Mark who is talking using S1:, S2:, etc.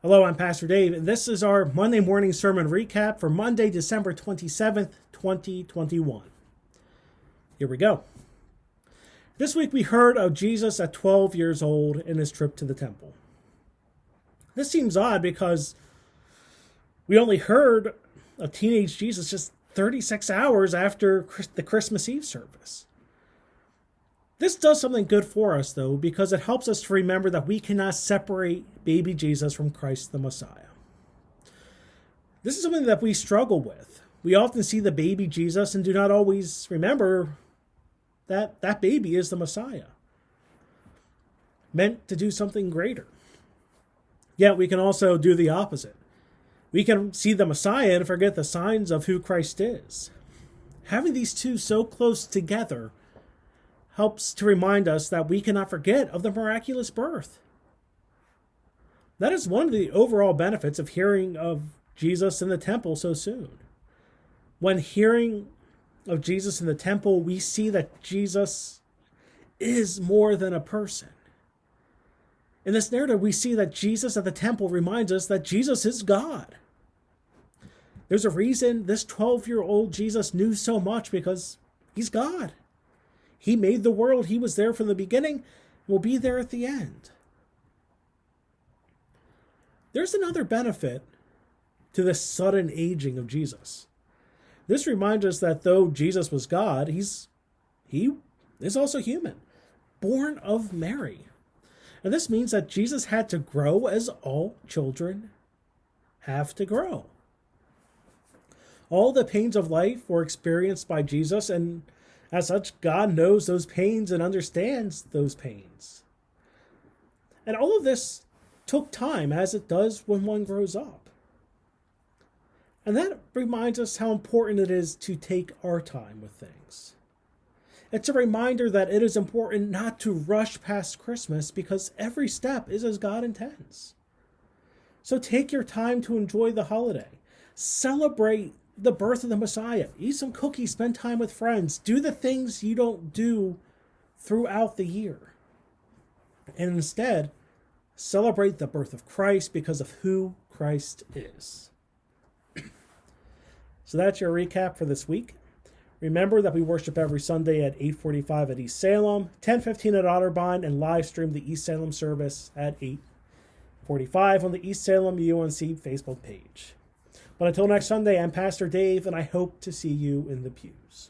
S1: Hello, I'm Pastor Dave, and this is our Monday morning sermon recap for Monday, December 27th, 2021. Here we go. This week we heard of Jesus at 12 years old in his trip to the temple. This seems odd because we only heard of teenage Jesus just 36 hours after the Christmas Eve service. This does something good for us, though, because it helps us to remember that we cannot separate baby Jesus from Christ the Messiah. This is something that we struggle with. We often see the baby Jesus and do not always remember that that baby is the Messiah, meant to do something greater. Yet we can also do the opposite. We can see the Messiah and forget the signs of who Christ is. Having these two so close together helps to remind us that we cannot forget of the miraculous birth. That is one of the overall benefits of hearing of Jesus in the temple so soon. When hearing of Jesus in the temple, we see that Jesus is more than a person. In this narrative, we see that Jesus at the temple reminds us that Jesus is God. There's a reason this 12-year-old Jesus knew so much, because he's God. He made the world. He was there from the beginning and will be there at the end. There's another benefit to this sudden aging of Jesus. This reminds us that though Jesus was God, he is also human, born of Mary. And this means that Jesus had to grow as all children have to grow. All the pains of life were experienced by Jesus, and as such, God knows those pains and understands those pains. And all of this took time, as it does when one grows up. And that reminds us how important it is to take our time with things. It's a reminder that it is important not to rush past Christmas, because every step is as God intends. So take your time to enjoy the holiday. Celebrate the birth of the Messiah. Eat some cookies, spend time with friends. Do the things you don't do throughout the year. And instead, celebrate the birth of Christ because of who Christ is. So that's your recap for this week. Remember that we worship every Sunday at 8:45 at East Salem, 10:15 at Otterbein, and live stream the East Salem service at 8:45 on the East Salem UNC Facebook page. But until next Sunday, I'm Pastor Dave, and I hope to see you in the pews.